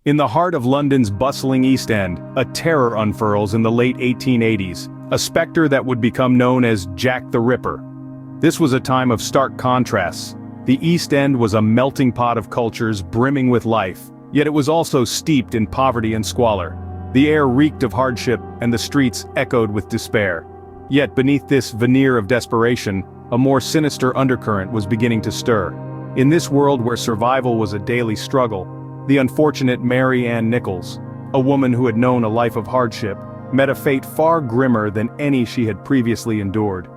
In the heart of London's bustling East End, a terror unfurls in the late 1880s, a specter that would become known as Jack the Ripper. This was a time of stark contrasts. The East End was a melting pot of cultures brimming with life, yet it was also steeped in poverty and squalor. The air reeked of hardship, and the streets echoed with despair. Yet beneath this veneer of desperation, a more sinister undercurrent was beginning to stir. In this world where survival was a daily struggle, the unfortunate Mary Ann Nichols, a woman who had known a life of hardship, met a fate far grimmer than any she had previously endured.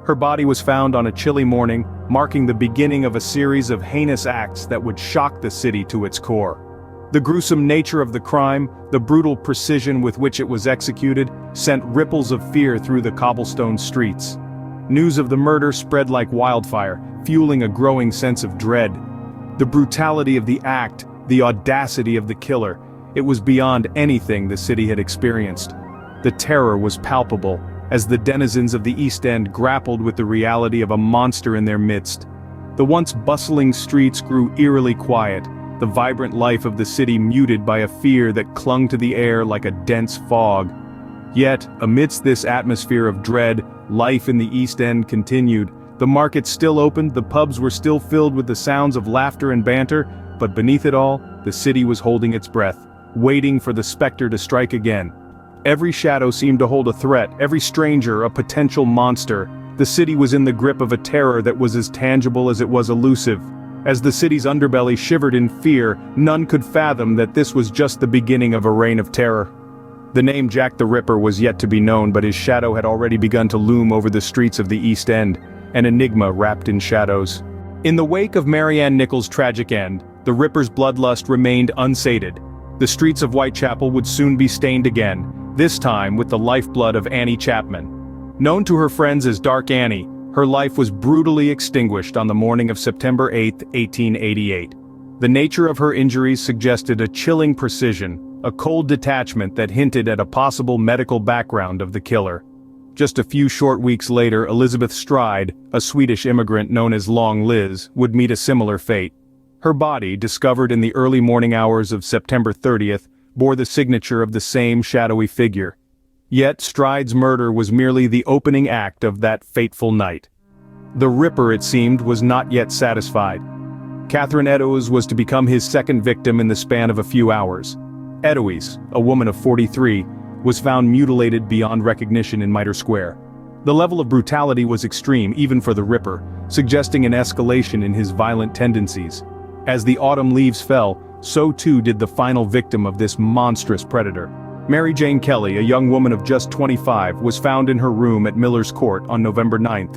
Her body was found on a chilly morning, marking the beginning of a series of heinous acts that would shock the city to its core. The gruesome nature of the crime, the brutal precision with which it was executed, sent ripples of fear through the cobblestone streets. News of the murder spread like wildfire, fueling a growing sense of dread. The brutality of the act, the audacity of the killer, it was beyond anything the city had experienced. The terror was palpable, as the denizens of the East End grappled with the reality of a monster in their midst. The once bustling streets grew eerily quiet, the vibrant life of the city muted by a fear that clung to the air like a dense fog. Yet, amidst this atmosphere of dread, life in the East End continued. The markets still opened, the pubs were still filled with the sounds of laughter and banter, but beneath it all, the city was holding its breath, waiting for the specter to strike again. Every shadow seemed to hold a threat, every stranger a potential monster. The city was in the grip of a terror that was as tangible as it was elusive. As the city's underbelly shivered in fear, none could fathom that this was just the beginning of a reign of terror. The name Jack the Ripper was yet to be known, but his shadow had already begun to loom over the streets of the East End, an enigma wrapped in shadows. In the wake of Mary Ann Nichols' tragic end, the Ripper's bloodlust remained unsated. The streets of Whitechapel would soon be stained again, this time with the lifeblood of Annie Chapman. Known to her friends as Dark Annie, her life was brutally extinguished on the morning of September 8, 1888. The nature of her injuries suggested a chilling precision, a cold detachment that hinted at a possible medical background of the killer. Just a few short weeks later, Elizabeth Stride, a Swedish immigrant known as Long Liz, would meet a similar fate. Her body, discovered in the early morning hours of September 30th, bore the signature of the same shadowy figure. Yet Stride's murder was merely the opening act of that fateful night. The Ripper, it seemed, was not yet satisfied. Catherine Eddowes was to become his second victim in the span of a few hours. Eddowes, a woman of 43, was found mutilated beyond recognition in Mitre Square. The level of brutality was extreme, even for the Ripper, suggesting an escalation in his violent tendencies. As the autumn leaves fell, so too did the final victim of this monstrous predator. Mary Jane Kelly, a young woman of just 25, was found in her room at Miller's Court on November 9th.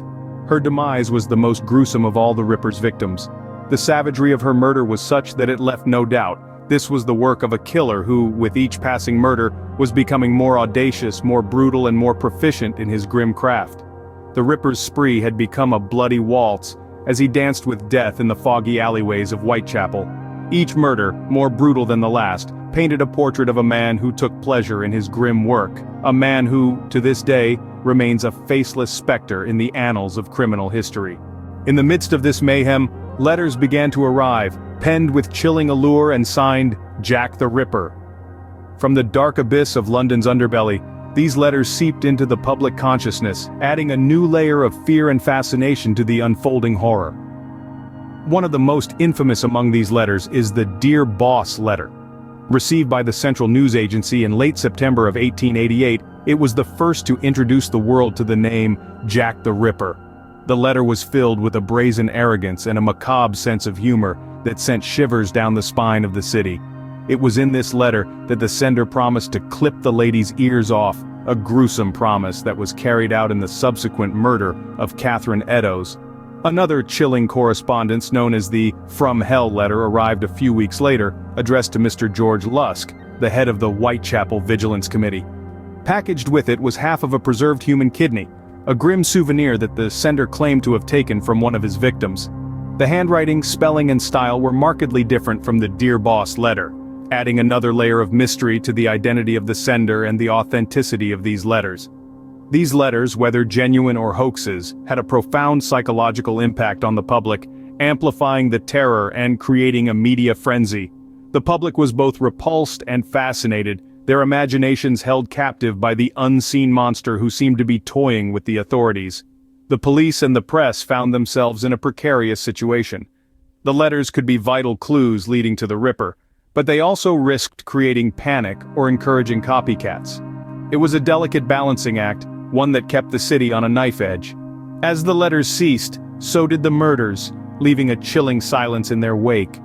Her demise was the most gruesome of all the Ripper's victims. The savagery of her murder was such that it left no doubt. This was the work of a killer who, with each passing murder, was becoming more audacious, more brutal, and more proficient in his grim craft. The Ripper's spree had become a bloody waltz, as he danced with death in the foggy alleyways of Whitechapel. Each murder, more brutal than the last, painted a portrait of a man who took pleasure in his grim work, a man who, to this day, remains a faceless specter in the annals of criminal history. In the midst of this mayhem, letters began to arrive, penned with chilling allure and signed, Jack the Ripper. From the dark abyss of London's underbelly, these letters seeped into the public consciousness, adding a new layer of fear and fascination to the unfolding horror. One of the most infamous among these letters is the Dear Boss letter. Received by the Central News Agency in late September of 1888, it was the first to introduce the world to the name Jack the Ripper. The letter was filled with a brazen arrogance and a macabre sense of humor that sent shivers down the spine of the city. It was in this letter that the sender promised to clip the lady's ears off, a gruesome promise that was carried out in the subsequent murder of Catherine Eddowes. Another chilling correspondence known as the From Hell letter arrived a few weeks later, addressed to Mr. George Lusk, the head of the Whitechapel Vigilance Committee. Packaged with it was half of a preserved human kidney, a grim souvenir that the sender claimed to have taken from one of his victims. The handwriting, spelling, and style were markedly different from the Dear Boss letter, adding another layer of mystery to the identity of the sender and the authenticity of these letters. These letters, whether genuine or hoaxes, had a profound psychological impact on the public, amplifying the terror and creating a media frenzy. The public was both repulsed and fascinated, their imaginations held captive by the unseen monster who seemed to be toying with the authorities. The police and the press found themselves in a precarious situation. The letters could be vital clues leading to the Ripper, but they also risked creating panic or encouraging copycats. It was a delicate balancing act, one that kept the city on a knife edge. As the letters ceased, so did the murders, leaving a chilling silence in their wake.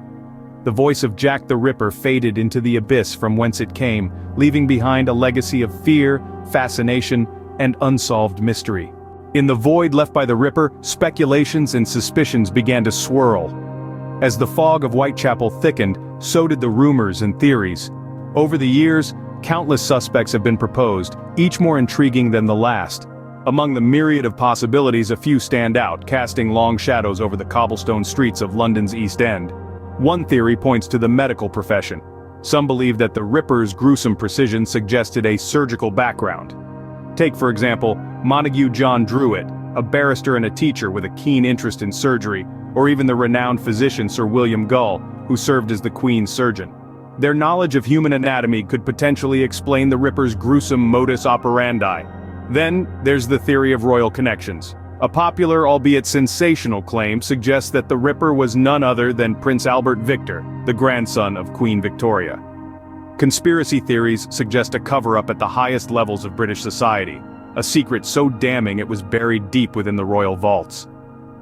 The voice of Jack the Ripper faded into the abyss from whence it came, leaving behind a legacy of fear, fascination, and unsolved mystery. In the void left by the Ripper, speculations and suspicions began to swirl. As the fog of Whitechapel thickened, so did the rumors and theories. Over the years, countless suspects have been proposed, each more intriguing than the last. Among the myriad of possibilities, a few stand out, casting long shadows over the cobblestone streets of London's East End. One theory points to the medical profession. Some believe that the Ripper's gruesome precision suggested a surgical background. Take, for example, Montague John Druitt, a barrister and a teacher with a keen interest in surgery, or even the renowned physician Sir William Gull, who served as the Queen's surgeon. Their knowledge of human anatomy could potentially explain the Ripper's gruesome modus operandi. Then, there's the theory of royal connections. A popular, albeit sensational claim suggests that the Ripper was none other than Prince Albert Victor, the grandson of Queen Victoria. Conspiracy theories suggest a cover-up at the highest levels of British society, a secret so damning it was buried deep within the royal vaults.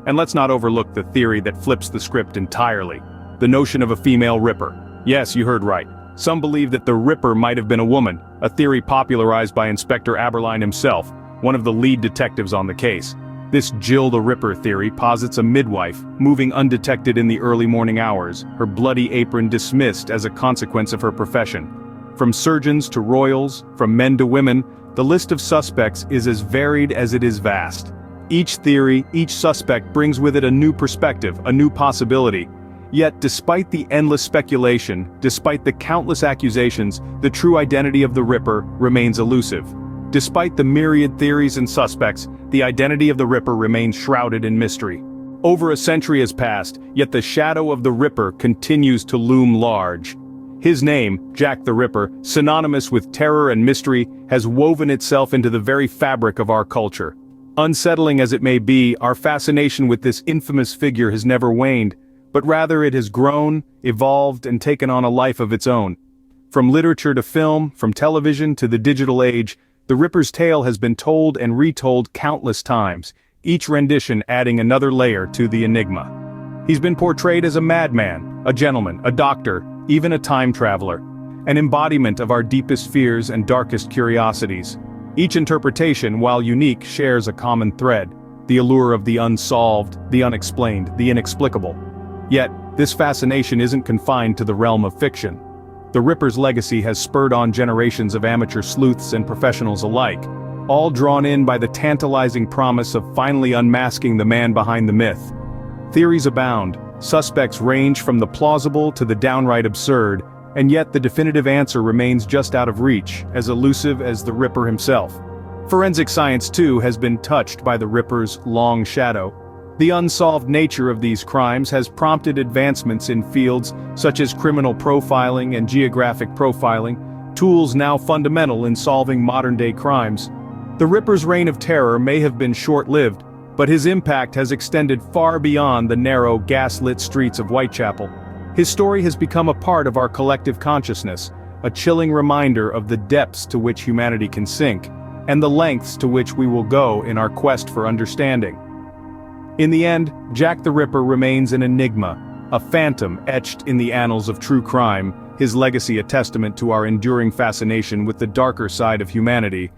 And let's not overlook the theory that flips the script entirely, the notion of a female Ripper. Yes, you heard right. Some believe that the Ripper might have been a woman, a theory popularized by Inspector Aberline himself, one of the lead detectives on the case. This Jill the Ripper theory posits a midwife, moving undetected in the early morning hours, her bloody apron dismissed as a consequence of her profession. From surgeons to royals, from men to women, the list of suspects is as varied as it is vast. Each theory, each suspect brings with it a new perspective, a new possibility. Yet despite the endless speculation, despite the countless accusations, the true identity of the Ripper remains elusive. Despite the myriad theories and suspects, the identity of the Ripper remains shrouded in mystery. Over a century has passed, yet the shadow of the Ripper continues to loom large. His name, Jack the Ripper, synonymous with terror and mystery, has woven itself into the very fabric of our culture. Unsettling as it may be, our fascination with this infamous figure has never waned, but rather it has grown, evolved, and taken on a life of its own. From literature to film, from television to the digital age, the Ripper's tale has been told and retold countless times, each rendition adding another layer to the enigma. He's been portrayed as a madman, a gentleman, a doctor, even a time traveler, an embodiment of our deepest fears and darkest curiosities. Each interpretation, while unique, shares a common thread, the allure of the unsolved, the unexplained, the inexplicable. Yet, this fascination isn't confined to the realm of fiction. The Ripper's legacy has spurred on generations of amateur sleuths and professionals alike, all drawn in by the tantalizing promise of finally unmasking the man behind the myth. Theories abound, suspects range from the plausible to the downright absurd, and yet the definitive answer remains just out of reach, as elusive as the Ripper himself. Forensic science, too, has been touched by the Ripper's long shadow. The unsolved nature of these crimes has prompted advancements in fields such as criminal profiling and geographic profiling, tools now fundamental in solving modern-day crimes. The Ripper's reign of terror may have been short-lived, but his impact has extended far beyond the narrow, gas-lit streets of Whitechapel. His story has become a part of our collective consciousness, a chilling reminder of the depths to which humanity can sink, and the lengths to which we will go in our quest for understanding. In the end, Jack the Ripper remains an enigma, a phantom etched in the annals of true crime, his legacy a testament to our enduring fascination with the darker side of humanity,